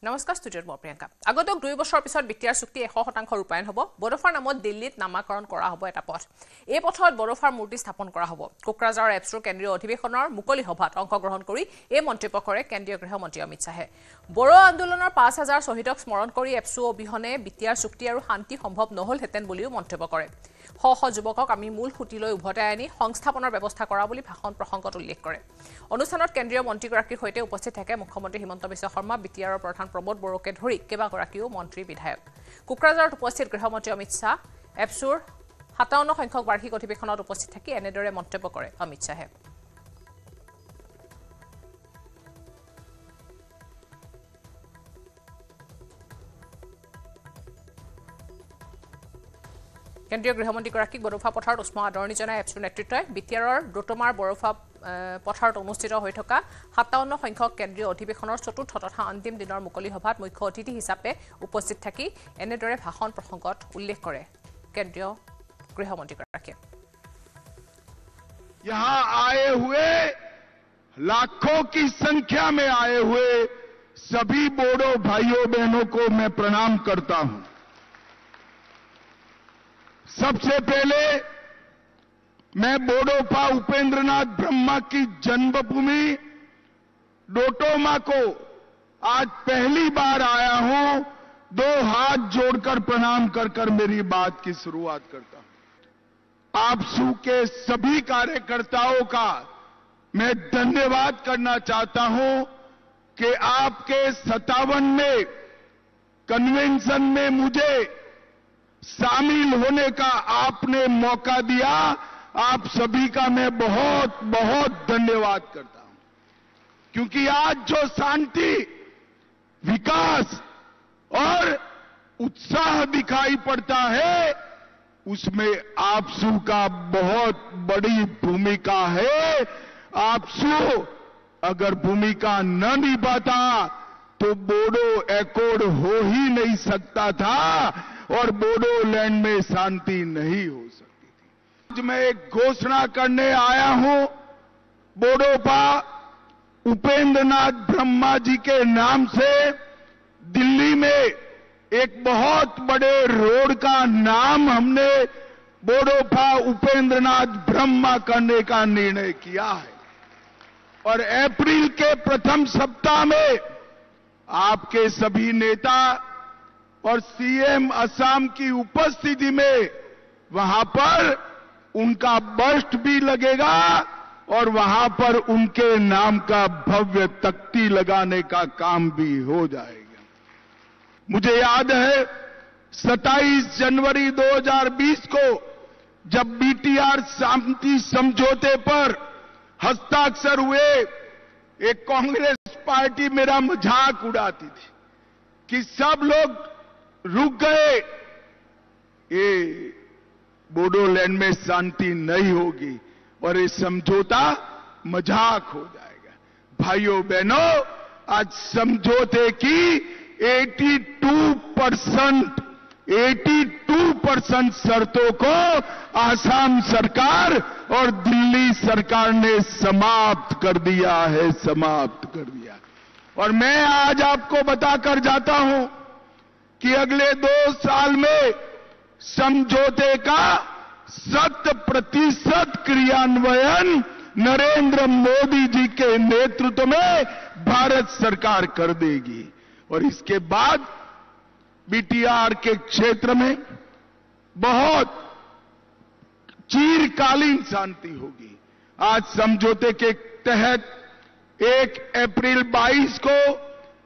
নমস্কাৰ ষ্টুডিঅ'ত মই প্ৰিয়ংকা আগতক 2 বছৰ পিছত বিটিআৰ চুক্তি 100% ৰূপায়ণ হ'ব বড়োফাৰ নামত দিল্লীত নামাকৰণ কৰা হ'ব এটা পথ এই পথত বড়োফাৰ মূৰ্তি স্থাপন কৰা হ'ব কোকৰাঝাৰৰ এপছৰ কেন্দ্ৰীয় অধিৱেশনৰ মুকলি সভাত অংশগ্ৰহণ কৰি এই মন্তব্য কৰে কেন্দ্ৰীয় গৃহমন্ত্ৰী অমিত শাহে বড়ো আন্দোলনৰ 5000 শহীদক স্মৰণ কৰি এপছৰ অবিহনে বিটিআৰ চুক্তি আৰু শান্তি সম্ভৱ নহলহেতেন বুলিও মন্তব্য কৰে শ যুৱকক আমি মূল খুঁটিলৈ উভতাই আনি সংস্থাপনৰ ব্যৱস্থা কৰা বুলি ভাষণ প্ৰসংগত উল্লেখ কৰে অনুষ্ঠানত কেন্দ্ৰীয় মন্ত্ৰীগৰাকীৰ সৈতে উপস্থিত থাকে মুখ্যমন্ত্ৰী হিমন্ত বিশ্ব শৰ্মা বিটিআৰৰ প্ৰধান প্ৰমোদ বড়োকে ধৰি কেইবাগৰাকীও মন্ত্ৰী বিধায়ক কোকৰাঝাৰত উপস্থিত গৃহমন্ত্ৰী অমিত শাহ এপছৰ 57 সংখ্যক বাৰ্ষিক অধিৱেশনত উপস্থিত থাকি এনেদৰে মন্তব্য কৰে অমিত শাহে কেন্দ্ৰীয় গৃহমন্ত্ৰীগৰাকীক বড়োফা পথাৰত উষ্ম আদৰণি জনাই এপছৰ নেতৃত্বই বিটিআৰৰ ডোটমাৰ বড়োফা পথাৰত অনুষ্ঠিত হৈ থকা 57 সংখ্যক কেন্দ্ৰীয় অধিৱেশনৰ চতুৰ্থ তথা অন্তিম দিনৰ মুকলি সভাত মুখ্য অতিথি হিচাপে উপস্থিত থাকি এনেদৰে ভাষণ প্ৰসংগত উল্লেখ কৰে কেন্দ্ৰীয় গৃহমন্ত্ৰীগৰাকীয়ে यहाँ आए हुए लाखों की संख्या में आए हुए सभी बोडो भाइयों बहनों को मैं प्रणाम करता हूं सबसे पहले मैं बोडोफा उपेंद्रनाथ ब्रह्मा की जन्मभूमि डोटोमा को आज पहली बार आया हूं 2 हाथ जोड़कर प्रणाम कर मेरी बात की शुरुआत करता हूं आपसू के सभी कार्यकर्ताओं का मैं धन्यवाद करना चाहता हूं कि आपके 57वें कन्वेंशन में मुझे शामिल होने का आपने मौका दिया आप सभी का मैं बहुत बहुत धन्यवाद करता हूं क्योंकि आज जो शांति विकास और उत्साह दिखाई पड़ता है उसमें आपसू का बहुत बड़ी भूमिका है आपसू अगर भूमिका न निभाता तो बोडो एकॉर्ड हो ही नहीं सकता था और बोडोलैंड में शांति नहीं हो सकती थी आज मैं एक घोषणा करने आया हूं बोडोफा उपेंद्रनाथ ब्रह्मा जी के नाम से दिल्ली में एक बहुत बड़े रोड का नाम हमने बोडोफा उपेंद्रनाथ ब्रह्मा करने का निर्णय किया है और अप्रैल के प्रथम सप्ताह में आपके सभी नेता और सीएम असम की उपस्थिति में वहां पर उनका बस्ट भी लगेगा और वहां पर उनके नाम का भव्य तख्ती लगाने का काम भी हो जाएगा मुझे याद है 27 जनवरी 2020 को जब बीटीआर शांति समझौते पर हस्ताक्षर हुए एक कांग्रेस पार्टी मेरा मजाक उड़ाती थी कि सब लोग रुक गए ये बोडोलैंड में शांति नहीं होगी और ये समझौता मजाक हो जाएगा भाइयों बहनों आज समझौते की 82% शर्तों को आसाम सरकार और दिल्ली सरकार ने समाप्त कर दिया और मैं आज आपको बताकर जाता हूं कि अगले 2 साल में समझौते का 100% क्रियान्वयन नरेंद्र मोदी जी के नेतृत्व में भारत सरकार कर देगी और इसके बाद बीटीआर के क्षेत्र में बहुत चिरकालीन शांति होगी आज समझौते के तहत 1 अप्रैल 22 को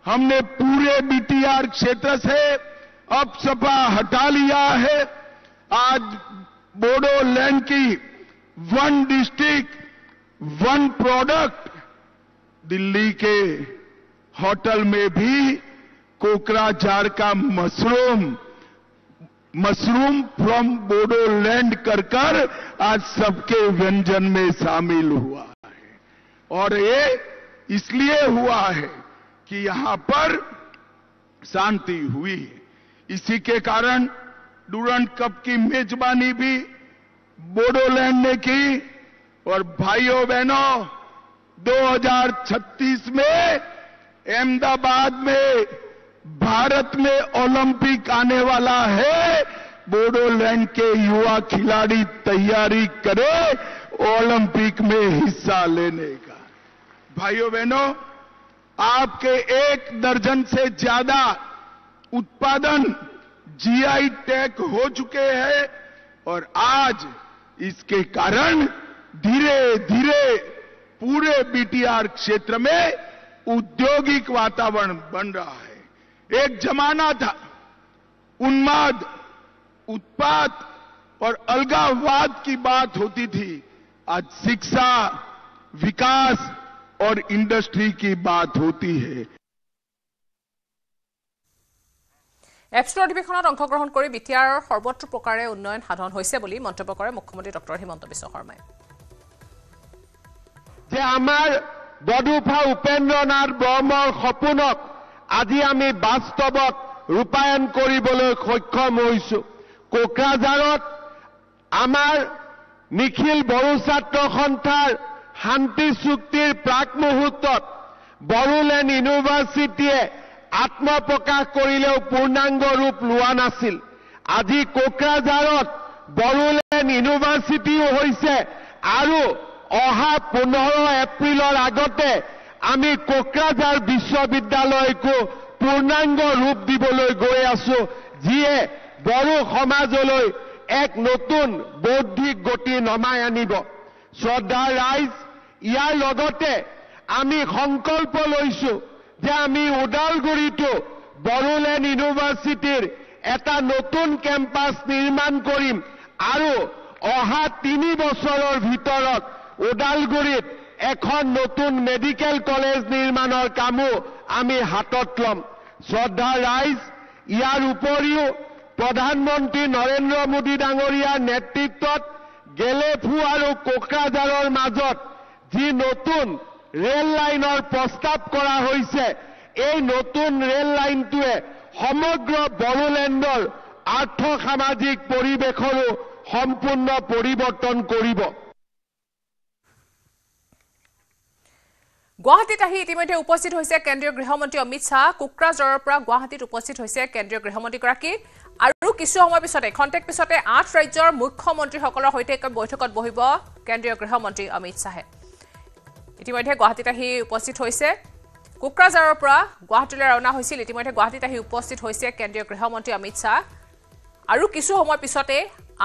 हमने पूरे बीटीआर क्षेत्र से अपसपा हटा लिया है आज बोडोलैंड की 1 डिस्ट्रिक्ट 1 प्रोडक्ट दिल्ली के होटल में भी कोकराझार का मशरूम फ्रॉम बोडोलैंड कर आज सबके व्यंजन में शामिल हुआ है और ये इसलिए हुआ है कि यहां पर शांति हुई है इसी के कारण डूरंड कप की मेजबानी भी बोडोलैंड ने की और भाइयों बहनों 2036 में अहमदाबाद में भारत में ओलंपिक आने वाला है, बोडोलैंड के युवा खिलाड़ी तैयारी करे ओलंपिक में हिस्सा लेने का। भाइयों बहनों, आपके 1 दर्जन से ज्यादा उत्पादन जीआई टैग हो चुके हैं और आज इसके कारण धीरे धीरे पूरे बीटीआर क्षेत्र में औद्योगिक वातावरण बन रहा है। एक जमाना था उन्माद, उत्पात और अलगाववाद की बात होती थी। आज शिक्षा, विकास और इंडस्ट्री की बात होती है। এপছৰ অধিৱেশনত অংশগ্ৰহণ কৰি বিটিআৰৰ সৰ্বত্ৰ প্ৰকাৰে উন্নয়ন সাধন হৈছে বুলি মন্তব্য কৰে মুখ্যমন্ত্ৰী ডক্টৰ হিমন্ত বিশ্ব শৰ্মাই। যে আমাৰ বডোফা উপেন্দ্ৰনাথ ব্ৰহ্মৰ সপোনক আজি আমি বাস্তৱত ৰূপায়ণ কৰিবলৈ সক্ষম হৈছো। কোকৰাঝাৰত আমাৰ নিখিল বড়ো ছাত্ৰ সন্থাৰ শান্তি চুক্তিৰ প্ৰাক মুহূৰ্তত বড়োলেণ্ড ইউনিভাৰ্চিটিয়ে আত্মপ্ৰকাশ কৰিলেও পূৰ্ণাংগ ৰূপ লোৱা নাছিল। আজি কোকৰাঝাৰত বড়োলেণ্ড ইউনিভাৰ্চিটিও হৈছে আৰু অহা 15 এপ্ৰিলৰ আগতে আমি কোকৰাঝাৰ বিশ্ববিদ্যালয়কো পূৰ্ণাংগ ৰূপ দিবলৈ গৈ আছো, যিয়ে বড়ো সমাজলৈ এক নতুন বৌদ্ধিক গতি নমাই আনিব। শ্ৰদ্ধাৰ ৰাইজ, ইয়াৰ লগতে আমি সংকল্প লৈছো যে আমি ওদালগুৰিতো বড়োলেণ্ড ইউনিভাৰ্চিটিৰ এটা নতুন কেম্পাছ নিৰ্মাণ কৰিম আৰু অহা 3 বছৰৰ ভিতৰত ওদালগুৰিত এখন নতুন মেডিকেল কলেজ নিৰ্মাণৰ কামো আমি হাতত ল'ম। শ্ৰদ্ধাৰ ৰাইজ, ইয়াৰ উপৰিও প্ৰধানমন্ত্ৰী নৰেন্দ্ৰ মোদী ডাঙৰীয়াৰ নেতৃত্বত গেলেফু আৰু কোকৰাঝাৰৰ মাজত যি নতুন ৰেল লাইনৰ প্ৰস্তাৱ কৰা হৈছে, এই নতুন ৰেল লাইনটোৱে সমগ্ৰ বড়োলেণ্ডৰ আৰ্থ সামাজিক পৰিৱেশৰো সম্পূৰ্ণ পৰিৱৰ্তন কৰিব। গুৱাহাটীত আহি ইতিমধ্যে উপস্থিত হৈছে কেন্দ্ৰীয় গৃহমন্ত্ৰী অমিত শ্বাহ। কোকৰাঝাৰৰ পৰা গুৱাহাটীত উপস্থিত হৈছে কেন্দ্ৰীয় গৃহমন্ত্ৰীগৰাকী আৰু কিছু সময় পিছতে খন্তেক পিছতে 8 ৰাজ্যৰ মুখ্যমন্ত্ৰীসকলৰ সৈতে এক বৈঠকত বহিব কেন্দ্ৰীয় গৃহমন্ত্ৰী অমিত শ্বাহে। ইতিমধ্যে গুৱাহাটীত আহি উপস্থিত হৈছে। কোকৰাঝাৰৰ পৰা গুৱাহাটীলৈ ৰাওনা হৈছিল। ইতিমধ্যে গুৱাহাটীত আহি উপস্থিত হৈছে কেন্দ্ৰীয় গৃহমন্ত্ৰী অমিত শ্বাহ আৰু কিছু সময় পিছতে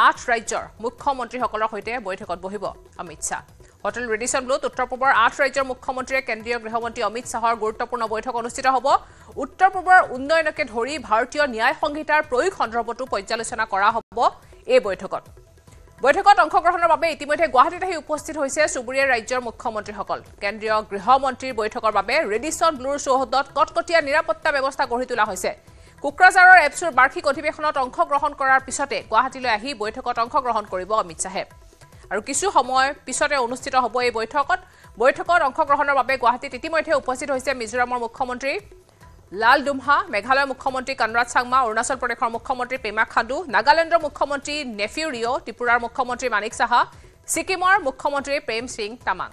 8 ৰাজ্যৰ মুখ্যমন্ত্ৰীসকলৰ সৈতে বৈঠকত বহিব অমিত শ্বাহ। হোটেল ৰেডিসন ব্লুত উত্তৰ পূবৰ 8 ৰাজ্যৰ মুখ্যমন্ত্ৰীয়ে কেন্দ্ৰীয় গৃহমন্ত্ৰী অমিত শ্বাহৰ গুৰুত্বপূৰ্ণ বৈঠক অনুষ্ঠিত হ'ব। উত্তৰ পূবৰ উন্নয়নকে ধৰি ভাৰতীয় ন্যায় সংহিতাৰ প্ৰয়োগ সন্দৰ্ভতো পৰ্যালোচনা কৰা হ'ব এই বৈঠকত। বৈঠকত অংশগ্ৰহণৰ বাবে ইতিমধ্যে গুৱাহাটীত আহি উপস্থিত হৈছে চুবুৰীয়া ৰাজ্যৰ মুখ্যমন্ত্ৰীসকল। কেন্দ্ৰীয় গৃহমন্ত্ৰীৰ বৈঠকৰ বাবে ৰেডিসন ব্লুৰ চৌহদত কটকটীয়া নিৰাপত্তা ব্যৱস্থা গঢ়ি তোলা হৈছে। কোকৰাঝাৰৰ এপছৰ বাৰ্ষিক অধিৱেশনত অংশগ্ৰহণ কৰাৰ পিছতে গুৱাহাটীলৈ আহি বৈঠকত অংশগ্ৰহণ কৰিব অমিত শ্বাহে আৰু কিছু সময় পিছতে অনুষ্ঠিত হ'ব এই বৈঠকত অংশগ্ৰহণৰ বাবে গুৱাহাটীত ইতিমধ্যে উপস্থিত হৈছে মিজোৰামৰ মুখ্যমন্ত্ৰী লাল দুমহা, মেঘালয়ৰ মুখ্যমন্ত্ৰী কনৰাড চাংমা, অৰুণাচল প্ৰদেশৰ মুখ্যমন্ত্ৰী পেমা খাণ্ডু, নাগালেণ্ডৰ মুখ্যমন্ত্ৰী নেফিউ ৰিঅ, ত্ৰিপুৰাৰ মুখ্যমন্ত্ৰী মানিক সাহা, ছিকিমৰ মুখ্যমন্ত্ৰী প্ৰেম সিং তামাং।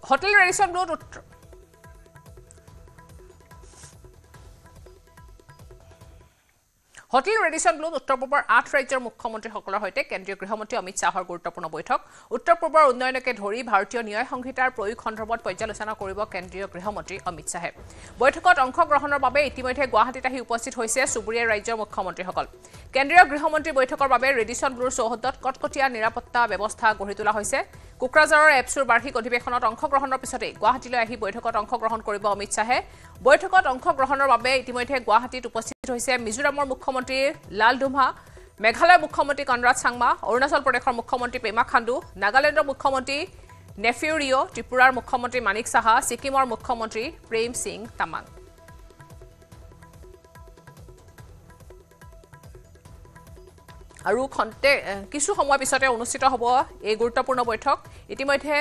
হোটেল ৰেডিসন ব্লুত উত্তৰ পূবৰ 8 ৰাজ্যৰ মুখ্যমন্ত্ৰীসকলৰ সৈতে কেন্দ্ৰীয় গৃহমন্ত্ৰী অমিত শ্বাহৰ গুৰুত্বপূৰ্ণ বৈঠক। উত্তৰ পূবৰ উন্নয়নকে ধৰি ভাৰতীয় ন্যায় সংহিতাৰ প্ৰয়োগ সন্দৰ্ভত পৰ্যালোচনা কৰিব কেন্দ্ৰীয় গৃহমন্ত্ৰী অমিত শ্বাহে। বৈঠকত অংশগ্ৰহণৰ বাবে ইতিমধ্যে গুৱাহাটীত আহি উপস্থিত হৈছে চুবুৰীয়া ৰাজ্যৰ মুখ্যমন্ত্ৰীসকল। কেন্দ্ৰীয় গৃহমন্ত্ৰী বৈঠকৰ বাবে ৰেডিসন ব্লুৰ চৌহদত কটকটীয়া নিৰাপত্তা ব্যৱস্থা গঢ়ি তোলা হৈছে। কোকৰাঝাৰৰ এপছৰ বাৰ্ষিক অধিৱেশনত অংশগ্ৰহণৰ পিছতে গুৱাহাটীলৈ আহি বৈঠকত অংশগ্ৰহণ কৰিব অমিত শ্বাহে। বৈঠকত অংশগ্ৰহণৰ বাবে ইতিমধ্যে গুৱাহাটীত উপস্থিত হৈছে মিজোৰামৰ মুখ্যমন্ত্ৰী লাল দুমহা, মেঘালয়ৰ মুখ্যমন্ত্ৰী কনৰাড চাংমা, অৰুণাচল প্ৰদেশৰ মুখ্যমন্ত্ৰী পেমা খাণ্ডু, নাগালেণ্ডৰ মুখ্যমন্ত্ৰী নেফিউ ৰিঅ, ত্ৰিপুৰাৰ মুখ্যমন্ত্ৰী মানিক সাহা, ছিকিমৰ মুখ্যমন্ত্ৰী প্ৰেম সিং তামাং। আৰু কিছু সময় পিছতে অনুষ্ঠিত হ'ব এই গুৰুত্বপূৰ্ণ বৈঠক। ইতিমধ্যে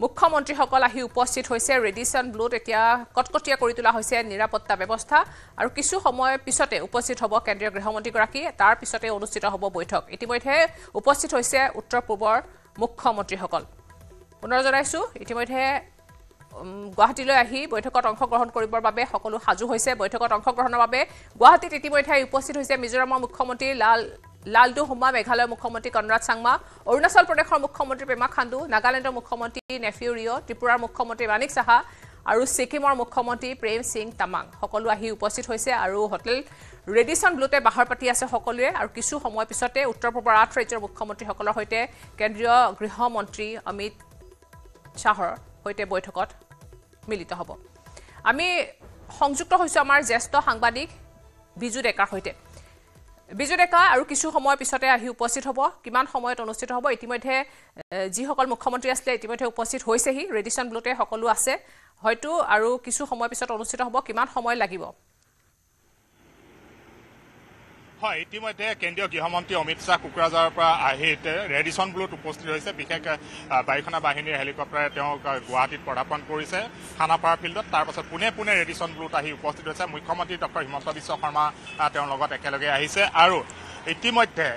মুখ্যমন্ত্ৰীসকল আহি উপস্থিত হৈছে ৰেডিসন ব্লুত এতিয়া কটকটীয়া কৰি তোলা হৈছে নিৰাপত্তা ব্যৱস্থা আৰু কিছু সময় পিছতে উপস্থিত হ'ব কেন্দ্ৰীয় গৃহমন্ত্ৰীগৰাকী তাৰ পিছতে অনুষ্ঠিত হ'ব বৈঠক ইতিমধ্যে উপস্থিত হৈছে উত্তৰ পূবৰ মুখ্যমন্ত্ৰীসকল পুনৰ জনাইছো ইতিমধ্যে গুৱাহাটীলৈ আহি বৈঠকত অংশগ্ৰহণ কৰিবৰ বাবে সকলো সাজু হৈছে বৈঠকত অংশগ্ৰহণৰ বাবে গুৱাহাটীত ইতিমধ্যে উপস্থিত হৈছে মিজোৰামৰ মুখ্যমন্ত্ৰী লালদু হুমা মেঘালয়ৰ মুখ্যমন্ত্ৰী কনৰাড চাংমা অৰুণাচল প্ৰদেশৰ মুখ্যমন্ত্ৰী পেমা খাণ্ডু নাগালেণ্ডৰ মুখ্যমন্ত্ৰী নেফিউ ৰিঅ ত্ৰিপুৰাৰ মুখ্যমন্ত্ৰী মানিক সাহা আৰু ছিকিমৰ মুখ্যমন্ত্ৰী প্ৰেম সিং তামাং সকলো আহি উপস্থিত হৈছে আৰু হোটেল ৰেডিসন ব্লুতে বাহাৰ পাতি আছে সকলোৱে আৰু কিছু সময় পিছতে উত্তৰ পূবৰ 8 ৰাজ্যৰ মুখ্যমন্ত্ৰীসকলৰ সৈতে কেন্দ্ৰীয় গৃহমন্ত্ৰী অমিত শাহৰ সৈতে বৈঠকত মিলিত হ'ব আমি সংযুক্ত হৈছো আমাৰ জ্যেষ্ঠ সাংবাদিক বিজু ডেকাৰ সৈতে বিজু ডেকা আৰু কিছু সময় পিছতে আহি উপস্থিত হ'ব কিমান সময়ত অনুষ্ঠিত হ'ব ইতিমধ্যে যিসকল মুখ্যমন্ত্ৰী আছিল ইতিমধ্যে উপস্থিত হৈছেহি ৰেডিসন ব্লুতে সকলো আছে হয়তো আৰু কিছু সময় পিছত অনুষ্ঠিত হ'ব কিমান সময় লাগিব হয় ইতিমধ্যে কেন্দ্ৰীয় গৃহমন্ত্ৰী অমিত শাহ কোকৰাঝাৰৰ পৰা আহি ৰেডিসন ব্লুত উপস্থিত হৈছে বিশেষ বায়ুসেনা বাহিনীৰ হেলিকপ্টাৰে তেওঁক গুৱাহাটীত পদাৰ্পণ কৰিছে খানাপাৰা ফিল্ডত তাৰ পাছত পুনে ৰেডিসন ব্লুত আহি উপস্থিত হৈছে মুখ্যমন্ত্ৰী ডক্টৰ হিমন্ত বিশ্ব শৰ্মা তেওঁৰ লগত একেলগে আহিছে আৰু ইতিমধ্যে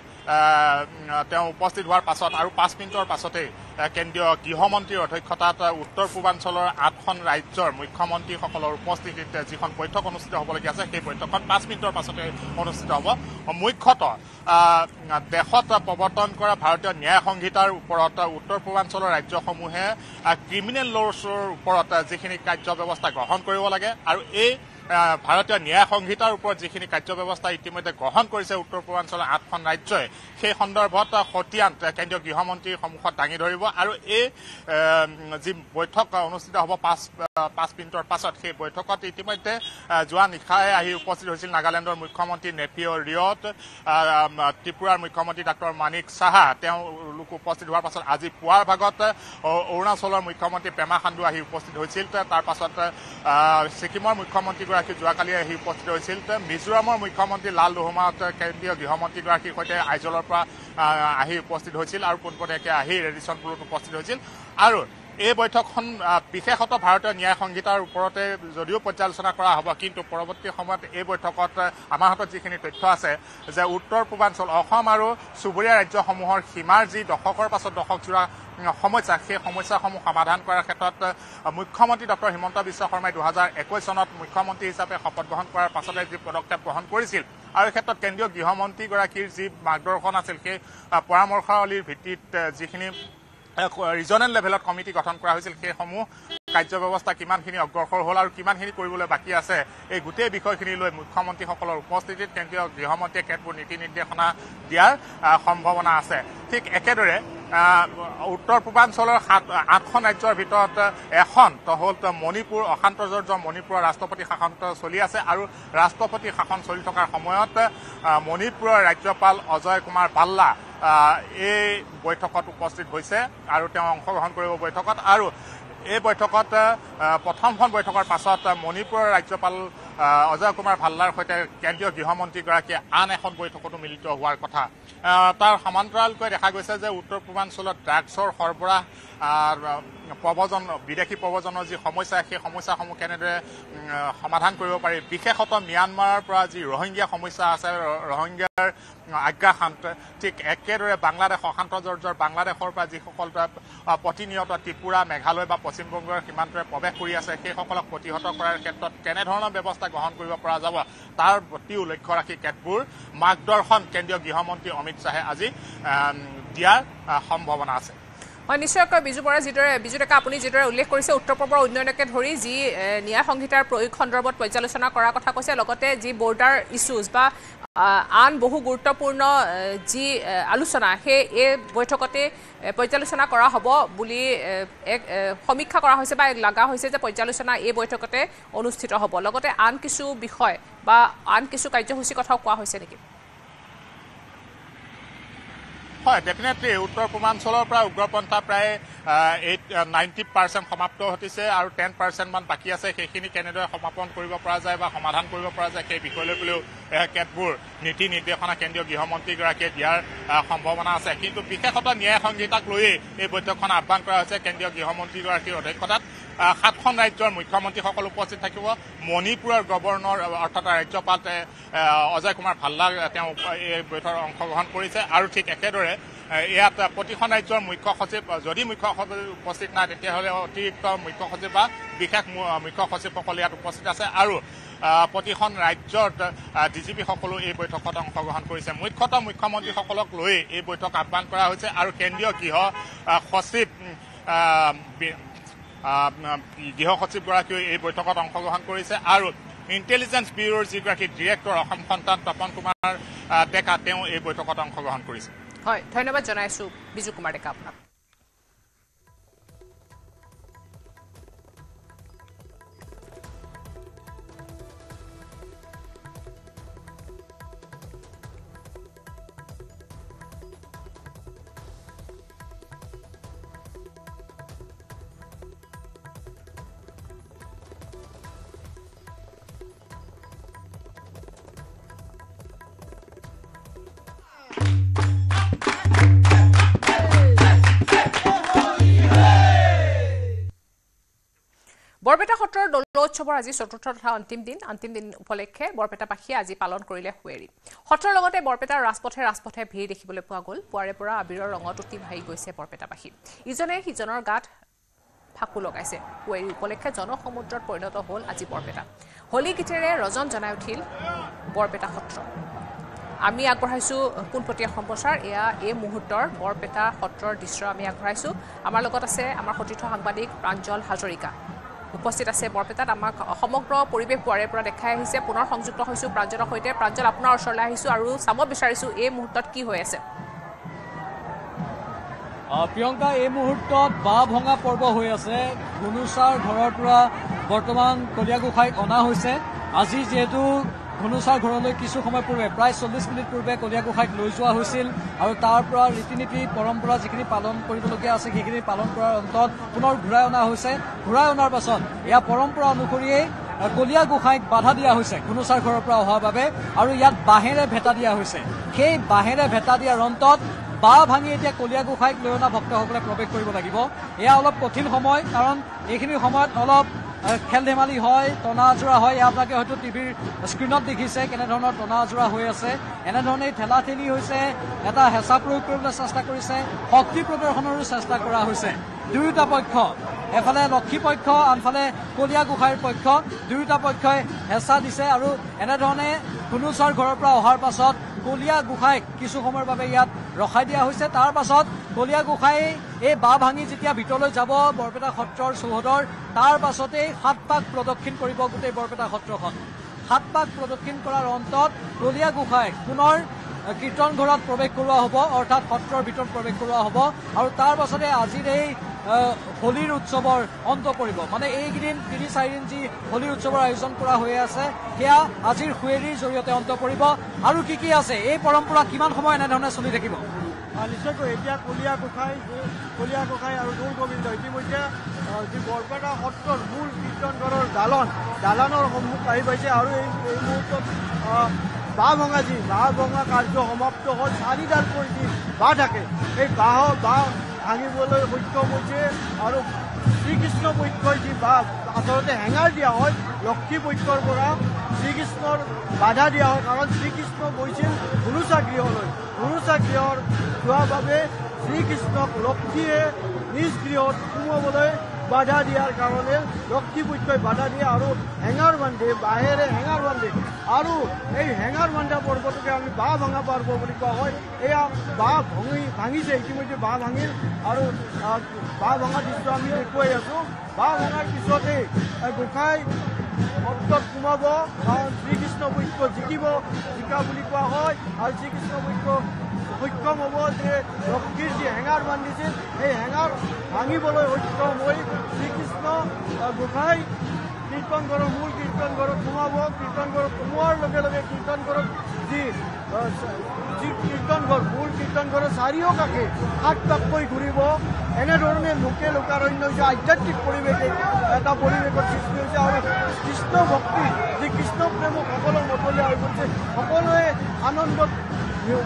তেওঁ উপস্থিত হোৱাৰ পাছত আৰু 5 মিনিটৰ পাছতেই কেন্দ্ৰীয় গৃহমন্ত্ৰীৰ অধ্যক্ষতাত উত্তৰ পূৰ্বাঞ্চলৰ 8খন ৰাজ্যৰ মুখ্যমন্ত্ৰীসকলৰ উপস্থিতিত যিখন বৈঠক অনুষ্ঠিত হ'বলগীয়া আছে সেই বৈঠকখন 5 মিনিটৰ পাছতে অনুষ্ঠিত হ'ব মুখ্যতঃ দেশত প্ৰৱৰ্তন কৰা ভাৰতীয় ন্যায় সংহিতাৰ ওপৰত উত্তৰ পূৰ্বাঞ্চলৰ ৰাজ্যসমূহে ক্ৰিমিনেল লছৰ ওপৰত যিখিনি কাৰ্য ব্যৱস্থা গ্ৰহণ কৰিব লাগে আৰু এই ভাৰতীয় ন্যায় সংহিতাৰ ওপৰত যিখিনি কাৰ্য ব্যৱস্থা ইতিমধ্যে গ্ৰহণ কৰিছে উত্তৰ পূৰ্বাঞ্চলৰ 8খন ৰাজ্যই সেই সন্দৰ্ভত খতিয়ান কেন্দ্ৰীয় গৃহমন্ত্ৰীৰ সন্মুখত দাঙি ধৰিব আৰু এই যি বৈঠক অনুষ্ঠিত হ'ব 5 মিনিটৰ পাছত সেই বৈঠকত ইতিমধ্যে যোৱা নিশাই আহি উপস্থিত হৈছিল নাগালেণ্ডৰ মুখ্যমন্ত্ৰী নেফিউ ৰিঅত ত্ৰিপুৰাৰ মুখ্যমন্ত্ৰী ডক্টৰ মানিক সাহা তেওঁলোক উপস্থিত হোৱাৰ পাছত আজি পুৱাৰ ভাগত অৰুণাচলৰ মুখ্যমন্ত্ৰী পেমা খাণ্ডু আহি উপস্থিত হৈছিল তাৰ পাছত ছিকিমৰ মুখ্যমন্ত্ৰীগৰাকী যোৱাকালি আহি উপস্থিত হৈছিল মিজোৰামৰ মুখ্যমন্ত্ৰী লাল দুহুমাত কেন্দ্ৰীয় গৃহমন্ত্ৰীগৰাকীৰ সৈতে আইজলৰ পৰা আহি উপস্থিত হৈছিল আৰু পোনপটীয়াকৈ আহি ৰেডিসন ব্লুত উপস্থিত হৈছিল আৰু এই বৈঠকখন বিশেষতঃ ভাৰতীয় ন্যায় সংহিতাৰ ওপৰতে যদিও পৰ্যালোচনা কৰা হ'ব কিন্তু পৰৱৰ্তী সময়ত এই বৈঠকত আমাৰ হাতত যিখিনি তথ্য আছে যে উত্তৰ পূৰ্বাঞ্চল অসম আৰু চুবুৰীয়া ৰাজ্যসমূহৰ সীমাৰ যি দশকৰ পাছত দশকজোৰা সমস্যা সেই সমস্যাসমূহ সমাধান কৰাৰ ক্ষেত্ৰত মুখ্যমন্ত্ৰী ডক্টৰ হিমন্ত বিশ্ব শৰ্মাই 2021 চনত মুখ্যমন্ত্ৰী হিচাপে শপত গ্ৰহণ কৰাৰ পাছতে যি পদক্ষেপ গ্ৰহণ কৰিছিল আৰু এই ক্ষেত্ৰত কেন্দ্ৰীয় গৃহমন্ত্ৰীগৰাকীৰ যি মাৰ্গদৰ্শন আছিল সেই পৰামৰ্শাৱলীৰ ভিত্তিত যিখিনি ৰিজনেল লেভেলত কমিটি গঠন কৰা হৈছিল সেইসমূহ কাৰ্য ব্যৱস্থা কিমানখিনি অগ্ৰসৰ হ'ল আৰু কিমানখিনি কৰিবলৈ বাকী আছে এই গোটেই বিষয়খিনি লৈ মুখ্যমন্ত্ৰীসকলৰ উপস্থিতিত কেন্দ্ৰীয় গৃহমন্ত্ৰীয়ে কেতবোৰ নীতি নিৰ্দেশনা দিয়াৰ সম্ভাৱনা আছে ঠিক একেদৰে উত্তৰ পূৰ্বাঞ্চলৰ 8খন ৰাজ্যৰ ভিতৰত এখন হ'ল মণিপুৰ অশান্তজৰ্জ মণিপুৰৰ ৰাষ্ট্ৰপতি শাসন চলি আছে আৰু ৰাষ্ট্ৰপতি শাসন চলি থকাৰ সময়ত মণিপুৰৰ ৰাজ্যপাল অজয় কুমাৰ ভাল্লা এই বৈঠকত উপস্থিত হৈছে আৰু তেওঁ অংশগ্ৰহণ কৰিব বৈঠকত আৰু এই বৈঠকত প্ৰথমখন বৈঠকৰ পাছত মণিপুৰৰ ৰাজ্যপাল অজয় কুমাৰ ভাল্লাৰ সৈতে কেন্দ্ৰীয় গৃহমন্ত্ৰীগৰাকীয়ে আন এখন বৈঠকতো মিলিত হোৱাৰ কথা তাৰ সমান্তৰালকৈ দেখা গৈছে যে উত্তৰ পূৰ্বাঞ্চলত ড্ৰাগছৰ সৰবৰাহ প্ৰব্ৰজন বিদেশী প্ৰব্ৰজনৰ যি সমস্যা সেই সমস্যাসমূহ কেনেদৰে সমাধান কৰিব পাৰি বিশেষতঃ ম্যানমাৰৰ পৰা যি ৰোহিংগীয়া সমস্যা আছে ৰোহিংগীয়াৰ আগ্ৰাসন ঠিক একেদৰে বাংলাদেশ অশান্তজৰ্জৰ বাংলাদেশৰ পৰা যিসকল প্ৰতিনিয়ত ত্ৰিপুৰা মেঘালয় বা পশ্চিমবংগৰ সীমান্তৰে প্ৰৱেশ কৰি আছে সেইসকলক প্ৰতিহত কৰাৰ ক্ষেত্ৰত কেনেধৰণৰ ব্যৱস্থা গ্ৰহণ কৰিব পৰা যাব তাৰ প্ৰতিও লক্ষ্য ৰাখি কেতবোৰ মাৰ্গদৰ্শন কেন্দ্ৰীয় গৃহমন্ত্ৰী অমিত শ্বাহে আজি দিয়াৰ সম্ভাৱনা আছে হয় নিশ্চয়কৈ বিজু বৰা বিজু ডেকা আপুনি যিদৰে উল্লেখ কৰিছে উত্তৰ পূৰ্বৰ উন্নয়নকে ধৰি যি ন্যায় সংহিতাৰ প্ৰয়োগ সন্দৰ্ভত পৰ্যালোচনা কৰাৰ কথা কৈছে লগতে যি বৰ্ডাৰ ইছ্যুজ বা আন বহু গুৰুত্বপূৰ্ণ যি আলোচনা সেই এই বৈঠকতে পৰ্যালোচনা কৰা হ'ব বুলি এক সমীক্ষা কৰা হৈছে বা লগা হৈছে যে পৰ্যালোচনা এই বৈঠকতে অনুষ্ঠিত হ'ব লগতে আন কিছু বিষয় বা আন কিছু কাৰ্যসূচীৰ কথাও কোৱা হৈছে নেকি হয়, ডেফিনেটলি উত্তৰ পূৰ্বাঞ্চলৰ পৰা উগ্ৰপন্থা প্ৰায় 90% সমাপ্ত ঘটিছে আৰু 10% মান বাকী আছে। সেইখিনি কেনেদৰে সমাপন কৰিব পৰা যায় বা সমাধান কৰিব পৰা যায় সেই বিষয়লৈ পেলাইও কেতবোৰ নীতি নিৰ্দেশনা কেন্দ্ৰীয় গৃহমন্ত্ৰীগৰাকীয়ে দিয়াৰ সম্ভাৱনা আছে। কিন্তু বিশেষতঃ ন্যায় সংহিতাক লৈয়ে এই বৈঠকখন আহ্বান কৰা হৈছে কেন্দ্ৰীয় গৃহমন্ত্ৰীগৰাকীৰ অধ্যক্ষতাত। 7খন ৰাজ্যৰ মুখ্যমন্ত্ৰীসকল উপস্থিত থাকিব। মণিপুৰৰ গভৰ্ণৰ অৰ্থাৎ ৰাজ্যপাল অজয় কুমাৰ ভাল্লা তেওঁ এই বৈঠকত অংশগ্ৰহণ কৰিছে আৰু ঠিক একেদৰে ইয়াত প্ৰতিখন ৰাজ্যৰ মুখ্য সচিব, যদি মুখ্য সচিব উপস্থিত নাই তেতিয়াহ'লে অতিৰিক্ত মুখ্য সচিব বা বিশেষ মুখ্য সচিবসকল ইয়াত উপস্থিত আছে আৰু প্ৰতিখন ৰাজ্যৰ ডিজিপিসকলো এই বৈঠকত অংশগ্ৰহণ কৰিছে। মুখ্যতঃ মুখ্যমন্ত্ৰীসকলক লৈ এই বৈঠক আহ্বান কৰা হৈছে আৰু কেন্দ্ৰীয় গৃহ সচিবগৰাকীও এই বৈঠকত অংশগ্ৰহণ কৰিছে আৰু ইণ্টেলিজেন্স ব্যুৰোৰ যিগৰাকী ডিৰেক্টৰ অসম সন্তান তপন কুমাৰ ডেকা তেওঁ এই বৈঠকত অংশগ্ৰহণ কৰিছে। হয়, ধন্যবাদ জনাইছো বিজু কুমাৰ ডেকা আপোনাক। বৰপেটা সত্ৰৰ দৌল উৎসৱৰ আজি চতুৰ্থ তথা অন্তিম দিন উপলক্ষে বৰপেটাবাসীয়ে আজি পালন কৰিলে হুঁৱেৰী। সত্ৰৰ লগতে বৰপেটাৰ ৰাজপথে ভিৰ দেখিবলৈ পোৱা গ'ল। পুৱাৰে পৰা আবিৰৰ ৰঙত উটি ভাহি গৈছে বৰপেটাবাসী। ইজনে সিজনৰ গাত ফাকু লগাইছে। হুঁৱেৰী উপলক্ষে জনসমুদ্ৰত পৰিণত হ'ল আজি বৰপেটা। হোলী গীতেৰে ৰজন জনাই উঠিল বৰপেটা সত্ৰ। আমি আগবঢ়াইছো পোনপটীয়া সম্প্ৰচাৰ। এয়া এই মুহূৰ্তৰ বৰপেটা সত্ৰৰ দৃশ্য আমি আগবঢ়াইছো। আমাৰ লগত আছে আমাৰ সতীৰ্থ সাংবাদিক প্ৰাঞ্জল হাজৰিকা উপস্থিত আছে বৰপেটাত। আমাক সমগ্ৰ পৰিৱেশ পুৱাৰে পৰা দেখাই আহিছে। পুনৰ সংযুক্ত হৈছো প্ৰাঞ্জলৰ সৈতে। প্ৰাঞ্জল, আপোনাৰ ওচৰলৈ আহিছো আৰু চাব বিচাৰিছো এই মুহূৰ্তত কি হৈ আছে। প্ৰিয়ংকা, এই মুহূৰ্তত বাঁহ ভঙা পৰ্ব হৈ আছে। ধনুচাৰ ঘৰৰ পৰা বৰ্তমান কলীয়া গোসাঁইক অনা হৈছে। আজি যিহেতু ধনুচাৰ ঘৰলৈ কিছু সময় পূৰ্বে প্ৰায় 40 মিনিট পূৰ্বে কলীয়া গোসাঁইক লৈ যোৱা হৈছিল আৰু তাৰ পৰা ৰীতি নীতি পৰম্পৰা যিখিনি পালন কৰিবলগীয়া আছে সেইখিনি পালন কৰাৰ অন্তত পুনৰ ঘূৰাই অনা হৈছে। ঘূৰাই অনাৰ পাছত এয়া পৰম্পৰা অনুসৰিয়েই কলীয়া গোসাঁইক বাধা দিয়া হৈছে ধনুচাৰ ঘৰৰ পৰা অহাৰ বাবে আৰু ইয়াত বাঁহেৰে ভেটা দিয়া হৈছে। সেই বাঁহেৰে ভেটা দিয়াৰ অন্তত বাঁহ ভাঙি এতিয়া কলীয়া গোসাঁইক লৈ অনা ভক্তসকলে প্ৰৱেশ কৰিব লাগিব। এয়া অলপ কঠিন সময়, কাৰণ এইখিনি সময়ত অলপ খেল ধেমালি হয়, টনা আজোৰা হয়। আপোনালোকে হয়তো টিভিৰ স্ক্ৰীণত দেখিছে কেনেধৰণৰ টনা আজোৰা হৈ আছে। এনেধৰণেই ঠেলা ঠেলি হৈছে, এটা হেঁচা প্ৰয়োগ কৰিবলৈ চেষ্টা কৰিছে, শক্তি প্ৰদৰ্শনৰো চেষ্টা কৰা হৈছে। দুয়োটা পক্ষ, এফালে লক্ষী পক্ষ আনফালে কলীয়া গোসাঁইৰ পক্ষ, দুয়োটা পক্ষই হেঁচা দিছে আৰু এনেধৰণে ধনুচাৰ ঘৰৰ পৰা অহাৰ পাছত কলীয়া গোসাঁইক কিছু সময়ৰ বাবে ইয়াত ৰখাই দিয়া হৈছে। তাৰ পাছত কলীয়া গোসাঁই এই বাঁহ ভাঙি যেতিয়া ভিতৰলৈ যাব বৰপেটা সত্ৰৰ চৌহদৰ, তাৰ পাছতেই 7 পাক প্ৰদক্ষিণ কৰিব গোটেই বৰপেটা সত্ৰখন। 7 পাক প্ৰদক্ষিণ কৰাৰ অন্তত কলীয়া গোসাঁইক পুনৰ কীৰ্তন ঘৰত প্ৰৱেশ কৰোৱা হ'ব, অৰ্থাৎ সত্ৰৰ ভিতৰত প্ৰৱেশ কৰোৱা হ'ব আৰু তাৰ পাছতে আজিৰ এই হোলীৰ উৎসৱৰ অন্ত পৰিব। মানে এইকেইদিন 3-4 দিন যি হোলীৰ উৎসৱৰ আয়োজন কৰা হৈ আছে সেয়া আজিৰ হুঁৱেৰীৰ জৰিয়তে অন্ত পৰিব। আৰু কি আছে, এই পৰম্পৰা কিমান সময় এনেধৰণে চলি থাকিব? নিশ্চয়কৈ এতিয়া কলীয়া গোসাঁই আৰু দৌল গোবিন্দ ইতিমধ্যে যি বৰপেটা সত্ৰৰ মূল কীৰ্তনঘৰৰ দালানৰ সন্মুখ আহি পাইছে আৰু এই মুহূৰ্তত বাঁহ ভঙা কাৰ্য সমাপ্ত হ'ল। 4ডাল কৰি যি বাঁহ থাকে সেই বাঁহ ভাঙিবলৈ সক্ষম হৈছে আৰু শ্ৰীকৃষ্ণ পক্ষই যি বাঁহ আচলতে হেঙাৰ দিয়া হয়, লক্ষী পক্ষৰ পৰা শ্ৰীকৃষ্ণৰ বাধা দিয়া হয়, কাৰণ শ্ৰীকৃষ্ণ গৈছিল ধনুচা গৃহলৈ। ধনুচা গৃহৰ যোৱাৰ বাবে শ্ৰীকৃষ্ণক লক্ষীয়ে নিজ গৃহত সোমাবলৈ বাধা দিয়াৰ কাৰণে লক্ষী পক্ষই বাধা দিয়ে আৰু হেঙাৰ বান্ধে, বাঁহেৰে হেঙাৰ বান্ধে আৰু এই হেঙাৰ বান্ধা পৰ্বটোকে আমি বাঁহ ভঙা পৰ্ব বুলি কোৱা হয়। এয়া বাঁহ ভাঙিছে, ইতিমধ্যে বাঁহ ভাঙিল আৰু বাঁহ ভঙা দৃশ্য আমি দেখুৱাই আছোঁ। বাঁহ ভঙাৰ পিছতেই গোসাঁই সত্ৰত সোমাব, কাৰণ শ্ৰীকৃষ্ণ পক্ষ জিকা বুলি কোৱা হয় আৰু শ্ৰীকৃষ্ণ পক্ষ সক্ষম হ'ব যে লক্ষীৰ যি হেঙাৰ বান্ধিছিল সেই হেঙাৰ ভাঙিবলৈ সক্ষম হৈ শ্ৰীকৃষ্ণ গোসাঁই কীৰ্তনঘৰৰ মূল কীৰ্তনঘৰত সোমাব। কীৰ্তনঘৰত সোমোৱাৰ লগে লগে কীৰ্তনঘৰত যি যি কীৰ্তন ঘৰ মূল কীৰ্তন ঘৰৰ চাৰিওকাষে 7 পাককৈ ঘূৰিব। এনেধৰণে লোকে লোকাৰণ্য হৈছে আধ্যাত্মিক পৰিৱেশে এটা পৰিৱেশৰ সৃষ্টি হৈছে আৰু কৃষ্ণ ভক্তি যি কৃষ্ণ প্ৰেমক সকলো মতলীয়া হৈ পৰিছে, সকলোৱে আনন্দত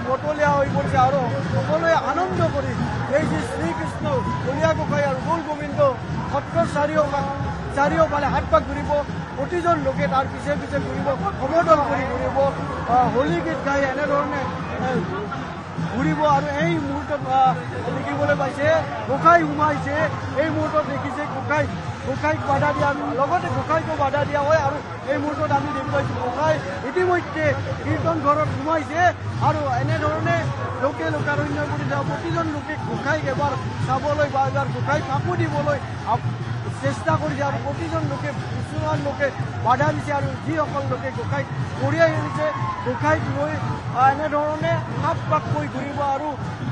মতলীয়া হৈ পৰিছে আৰু সকলোৱে আনন্দ কৰি এই যি শ্ৰীকৃষ্ণ কলীয়া গোসাঁই আৰু গৌৰ গোবিন্দ সত্ৰৰ চাৰিওফালে 7 পাক ঘূৰিব। প্ৰতিজন লোকে তাৰ পিছে পিছে ঘূৰিব, সমদল কৰি ঘূৰিব, হোলী গীত গাই এনেধৰণে ঘূৰিব। আৰু এই মুহূৰ্তত দেখিবলৈ পাইছে গোসাঁই সোমাইছে, এই মুহূৰ্তত দেখিছে গোসাঁইক বাধা দিয়া, লগতে গোসাঁইকো বাধা দিয়া হয়। আৰু এই মুহূৰ্তত আমি দেখুৱাইছোঁ গোসাঁই ইতিমধ্যে কীৰ্তন ঘৰত সোমাইছে আৰু এনেধৰণে লোকে লোকাৰণ্য কৰি যাব। প্ৰতিজন লোকে গোসাঁইক এবাৰ চাবলৈ বা এবাৰ গোসাঁইক কাকো দিবলৈ চেষ্টা কৰিছে আৰু প্ৰতিজন লোকে কিছুমান লোকে বাধা দিছে আৰু যিসকল লোকে গোসাঁইক কঢ়িয়াই আনিছে গোসাঁইক লৈ এনেধৰণে 7 পাককৈ ঘূৰিব। আৰু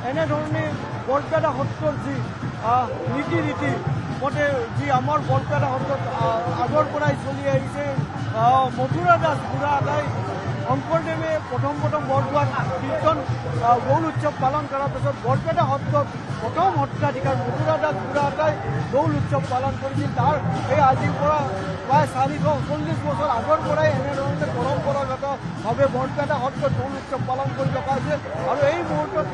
এনেধৰণে বৰপেটা সত্ৰৰ যি ৰীতি মতে যি আমাৰ বৰপেটা সত্ৰত আগৰ পৰাই চলি আহিছে, মথুৰা দাস বুঢ়া আটাই শংকৰদেৱে প্ৰথম বৰদোৱাত কীৰ্তন গৌল উৎসৱ পালন কৰাৰ পিছত বৰপেটা সত্ৰত প্ৰথম সত্ৰাধিকাৰ মথুৰা দাস বুঢ়া আটাই গৌল উৎসৱ পালন কৰিছিল। তাৰ এই আজিৰ পৰা প্ৰায় 440 বছৰ আগৰ পৰাই এনেধৰণে পৰম্পৰাগতভাৱে বৰপেটা সত্ৰত গৌল উৎসৱ পালন কৰি থকা হৈছে। আৰু এই মুহূৰ্তত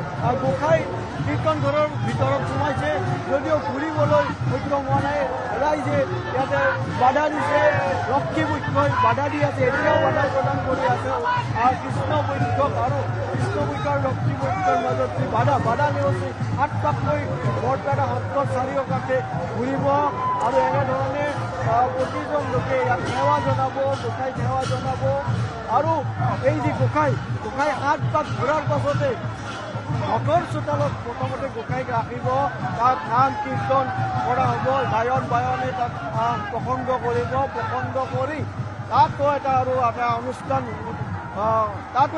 গোসাঁই কীৰ্তন ঘৰৰ ভিতৰত সোমাইছে, যদিও ঘূৰিবলৈ সক্ষম হোৱা নাই। ৰাইজে ইয়াতে বাধা দিছে, লক্ষী পক্ষই বাধা দি আছে, এতিয়াও বাধা প্ৰদান কৰি আছে। কৃষ্ণ পক্ষক আৰু কৃষ্ণ পক্ষ আৰু লক্ষী পক্ষৰ মাজত যি বাধা নেওচি 7 পাককৈ বৰপেটা সত্ৰৰ চাৰিওকাষে ঘূৰিব। আৰু এনেধৰণে প্ৰতিজন লোকে ইয়াত সেৱা জনাব, গোসাঁইক সেৱা জনাব। আৰু এই যি গোসাঁই 7 পাক ঘূৰাৰ পাছতে ভকৰ চোতালত প্ৰথমতে গোসাঁইক ৰাখিব, তাত নাম কীৰ্তন কৰা হ'ব, গায়ন বায়নে তাত প্ৰসংগ কৰিব, প্ৰসংগ কৰি তাতো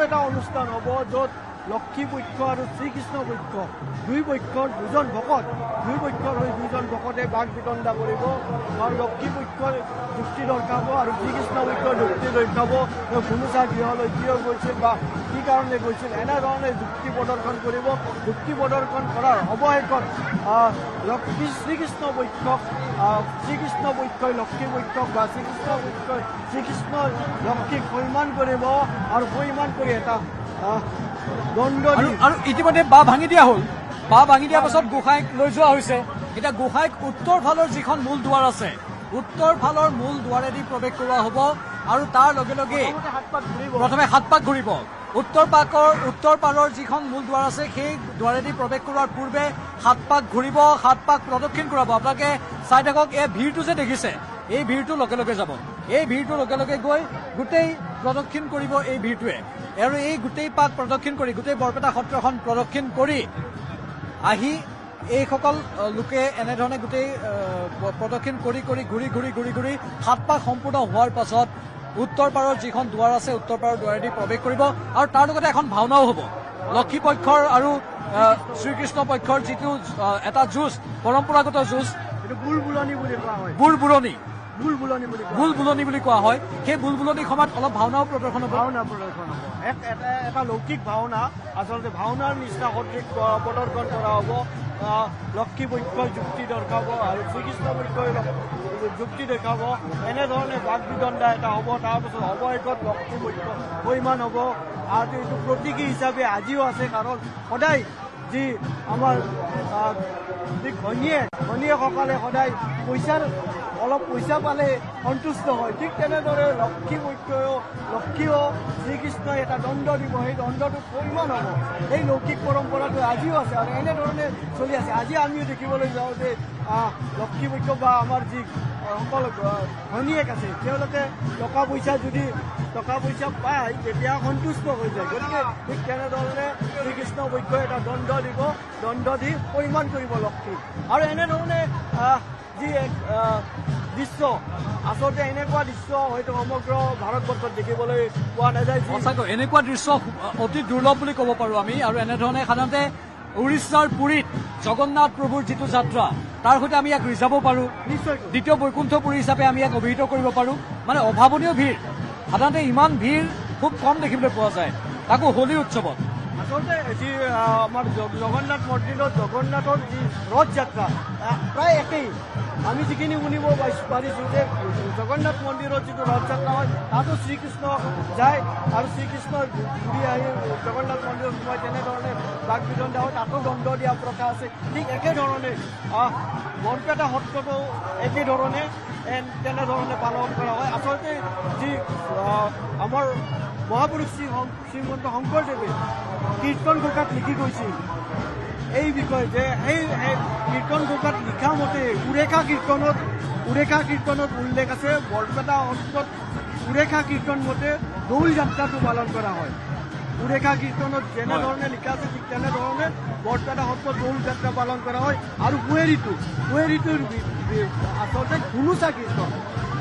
এটা অনুষ্ঠান হ'ব, য'ত লক্ষী পক্ষ আৰু শ্ৰীকৃষ্ণ পক্ষ দুই পক্ষৰ দুজন ভকত ভকতে বাক বিতণ্ডা কৰিব। আৰু লক্ষী পক্ষই যুক্তি দৰ্শাব আৰু শ্ৰীকৃষ্ণ পক্ষৰ যুক্তি দৰ্শাব, তেওঁ ঘুনুচা গৃহলৈ কিয় গৈছিল বা কি কাৰণে গৈছিল, এনেধৰণে যুক্তি প্ৰদৰ্শন কৰিব। যুক্তি প্ৰদৰ্শন কৰাৰ অৱশেষত শ্ৰীকৃষ্ণ পক্ষই লক্ষী পক্ষক বা শ্ৰীকৃষ্ণ পক্ষই শ্ৰীকৃষ্ণ লক্ষীক সন্মান কৰিব আৰু সন্মান কৰি এটা দণ্ড আৰু ইতিমধ্যে বাঁহ ভাঙি দিয়া হ'ল। বাঁহ ভাঙি দিয়াৰ পাছত গোসাঁইক লৈ যোৱা হৈছে। এতিয়া গোসাঁইক উত্তৰ ফালৰ যিখন মূল দুৱাৰ আছে, উত্তৰ ফালৰ মূল দুৱাৰেদি প্ৰৱেশ কৰোৱা হ'ব আৰু তাৰ লগে লগে প্ৰথমে 7 পাক ঘূৰিব। উত্তৰ পাৰৰ যিখন মূল দুৱাৰ আছে সেই দুৱাৰেদি প্ৰৱেশ কৰোৱাৰ পূৰ্বে 7 পাক ঘূৰিব, 7 পাক প্ৰদক্ষিণ কৰাব। আপোনালোকে চাই থাকক, এই ভিৰটো যে দেখিছে, এই ভিৰটো লগে লগে যাব, এই ভিৰটো লগে লগে গৈ গোটেই প্ৰদক্ষিণ কৰিব এই ভিৰটোৱে। আৰু এই গোটেই পাক প্ৰদক্ষিণ কৰি গোটেই বৰপেটা সত্ৰখন প্ৰদক্ষিণ কৰি আহি এইসকল লোকে এনেধৰণে গোটেই প্ৰদক্ষিণ কৰি ঘূৰি 7 পাক সম্পূৰ্ণ হোৱাৰ পাছত উত্তৰ পাৰৰ যিখন দুৱাৰ আছে উত্তৰ পাৰৰ দুৱাৰেদি প্ৰৱেশ কৰিব। আৰু তাৰ লগতে এখন ভাওনাও হ'ব, লক্ষী পক্ষৰ আৰু শ্ৰীকৃষ্ণ পক্ষৰ যিটো এটা যুঁজ, পৰম্পৰাগত যুঁজ, বুলবুলনি বুলি কোৱা হয়, বুলবুলনি বুলি কোৱা হয়। সেই বুলবুলনিৰ সময়ত অলপ ভাওনাও প্ৰদৰ্শন হ'ব। এটা লৌকিক ভাওনা, আচলতে ভাওনাৰ নিচিনা সদৃশ প্ৰদৰ্শন কৰা হ'ব। লক্ষী পক্ষই যুক্তি দৰ্শাব আৰু শ্ৰীকৃষ্ণ পক্ষই যুক্তি দেখাব। এনেধৰণে বাক বিতণ্ডা এটা হ'ব। তাৰপিছত অৱশেষত লক্ষী পক্ষ সন্মান হ'ব। আৰু এইটো প্ৰতীকী হিচাপে আজিও আছে, কাৰণ সদায় যি আমাৰ যি ঘনীয়েকসকলে সদায় অলপ পইচা পালে সন্তুষ্ট হয়, ঠিক তেনেদৰে লক্ষীও শ্ৰীকৃষ্ণই এটা দণ্ড দিব, সেই দণ্ডটো পৰিমাণ হ'ব। এই লৌকিক পৰম্পৰাটো আজিও আছে আৰু এনেধৰণে চলি আছে। আজি আমিও দেখিবলৈ যাওঁ যে লক্ষী পক্ষ বা আমাৰ যি সকলো ঘনীয়েক আছে, তেওঁলোকে টকা পইচা পায় তেতিয়া সন্তুষ্ট হৈ যায়। গতিকে ঠিক তেনেধৰণে শ্ৰীকৃষ্ণ পক্ষই এটা দণ্ড দিব, দণ্ড দি পৰিমাণ কৰিব লক্ষীক। আৰু এনেধৰণে যি এক দৃশ্য, আচলতে এনেকুৱা দৃশ্য হয়তো সমগ্ৰ ভাৰতবৰ্ষত দেখিবলৈ পোৱা নাযায়। সঁচাকৈ এনেকুৱা দৃশ্য অতি দুৰ্লভ বুলি ক'ব পাৰোঁ আমি। আৰু এনেধৰণে সাধাৰণতে উৰিষ্যাৰ পুৰীত জগন্নাথ প্ৰভুৰ যিটো যাত্ৰা, তাৰ সৈতে আমি ইয়াক ৰিজাব পাৰোঁ, নিশ্চয় দ্বিতীয় বৈকুণ্ঠপুৰী হিচাপে আমি ইয়াক অভিহিত কৰিব পাৰোঁ। মানে অভাৱনীয় ভিৰ, সাধাৰণতে ইমান ভিৰ খুব কম দেখিবলৈ পোৱা যায়। তাকো হোলী উৎসৱত আচলতে যি আমাৰ জগন্নাথ মন্দিৰত জগন্নাথৰ যি ৰথ যাত্ৰা প্ৰায় একেই আমি যিখিনি শুনিব পাৰিছোঁ যে জগন্নাথ মন্দিৰত যিটো ৰথ যাত্ৰা হয় তাতো শ্ৰীকৃষ্ণ যায় আৰু শ্ৰীকৃষ্ণ ঘূৰি আহি জগন্নাথ মন্দিৰত সোমাই তেনেধৰণে বাক বিদণ্ডা হয় তাতো দণ্ড দিয়া প্ৰথা আছে ঠিক একেধৰণে বৰপেটা সত্ৰতো একেধৰণে তেনেধৰণে পালন কৰা হয় আচলতে যি আমাৰ মহাপুৰুষ শ্ৰীমন্ত শংকৰদেৱে কীৰ্তন ঘোষাত লিখি গৈছিল এই বিষয়ে যে সেই কীৰ্তন ঘোষাত লিখা মতে উৰেখা কীৰ্তনত উল্লেখ আছে বৰপেটা সত্ৰত উৰেখা কীৰ্তন মতে দৌল যাত্ৰাটো পালন কৰা হয় উৰেখা কীৰ্তনত যেনেধৰণে লিখা আছে ঠিক তেনেধৰণে বৰপেটা সত্ৰত দৌল যাত্ৰা পালন কৰা হয় আৰু কুঁৱেৰীটোৰ আচলতে ধুনুচা কীৰ্তন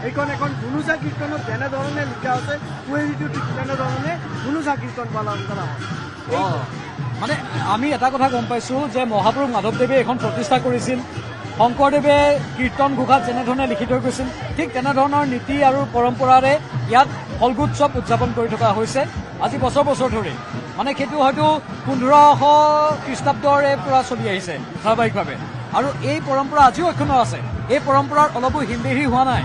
এইখন এখন ধুনুচা কীৰ্তনত যেনেধৰণে লিখা আছে কুঁৱেৰীটো ঠিক তেনেধৰণে ধুনুচা কীৰ্তন পালন কৰা হয় মানে আমি এটা কথা গম পাইছোঁ যে মহাপুৰুষ মাধৱদেৱে এখন প্ৰতিষ্ঠা কৰিছিল শংকৰদেৱে কীৰ্তন ঘোষাত যেনেধৰণে লিখি থৈ গৈছিল ঠিক তেনেধৰণৰ নীতি আৰু পৰম্পৰাৰে ইয়াত ফল্গোৎসৱ উদযাপন কৰি থকা হৈছে আজি বছৰ ধৰি মানে সেইটো হয়তো 1500 খ্ৰীষ্টাব্দৰে পৰা চলি আহিছে ধাৰাবাহিকভাৱে আৰু এই পৰম্পৰা আজিও অক্ষুণ্ণ আছে এই পৰম্পৰাৰ অলপো হিমবেহি হোৱা নাই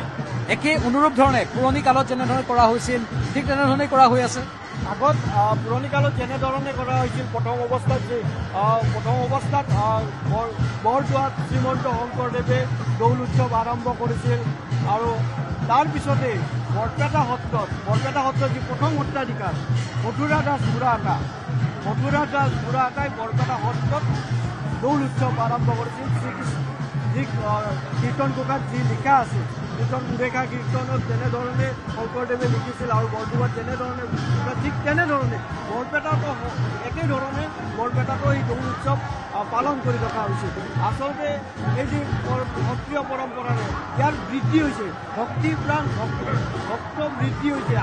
একে অনুৰূপ ধৰণে পুৰণি কালত যেনেধৰণে কৰা হৈছিল ঠিক তেনেধৰণে কৰা হৈ আছে আগত পুৰণি কালত যেনেধৰণে কৰা হৈছিল প্ৰথম অৱস্থাত বৰদোৱাত শ্ৰীমন্ত শংকৰদেৱে দৌল উৎসৱ আৰম্ভ কৰিছিল আৰু তাৰপিছতে বৰপেটা সত্ৰত যি প্ৰথম সত্ৰাধিকাৰ মথুৰা দাস বুঢ়াআটাই বৰপেটা সত্ৰত দৌল উৎসৱ আৰম্ভ কৰিছিল যি কীৰ্তন ঘোষাত যি লিখা আছে উৰেখা কীৰ্তনত যেনেধৰণে শংকৰদেৱে লিখিছিল আৰু বৰদোৱাত যেনেধৰণে ঠিক তেনেধৰণে বৰপেটাতো একেধৰণে বৰপেটাতো এই দৌল উৎসৱ পালন কৰি থকা হৈছে আচলতে এই যি সক্ৰিয় পৰম্পৰাৰে ইয়াৰ বৃদ্ধি হৈছে ভক্তি প্ৰাণ ভক্ত বৃদ্ধি হৈছে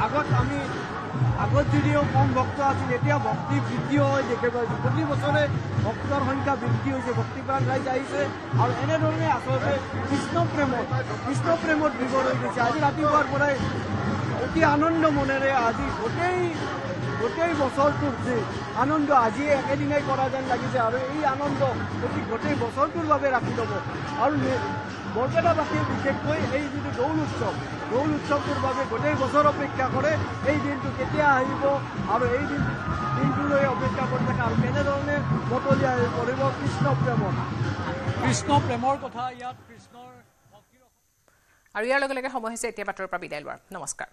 আগত যদিও কম ভক্ত আছিল এতিয়া ভক্তি বৃদ্ধি হৈ দেখা পাইছোঁ প্ৰতি বছৰে ভক্তৰ সংখ্যা বৃদ্ধি হৈছে ভক্তিপ্ৰাণ ৰাইজ আহিছে আৰু এনেধৰণে আচলতে কৃষ্ণ প্ৰেমত বিভোৰ হৈ গৈছে আজি ৰাতিপুৱাৰ পৰাই অতি আনন্দ মনেৰে আজি গোটেই বছৰটোৰ যে আনন্দ আজি একেদিনাই কৰা যেন লাগিছে আৰু এই আনন্দ গোটেই বছৰটোৰ বাবে ৰাখি ল'ব আৰু বৰপেটাবাসীয়ে বিশেষকৈ এই যিটো দৌল উৎসৱটোৰ বাবে গোটেই বছৰ অপেক্ষা কৰে এই দিনটো কেতিয়া আহিব আৰু এই দিনটোলৈ অপেক্ষা কৰি থাকে আৰু কেনেধৰণে মতলীয়া হৈ পৰিব কৃষ্ণ প্ৰেমৰ কথা ইয়াত কৃষ্ণৰ আৰু ইয়াৰ লগে লগে সময় হৈছে এতিয়া বাতৰিৰ পৰা বিদায় লোৱাৰ নমস্কাৰ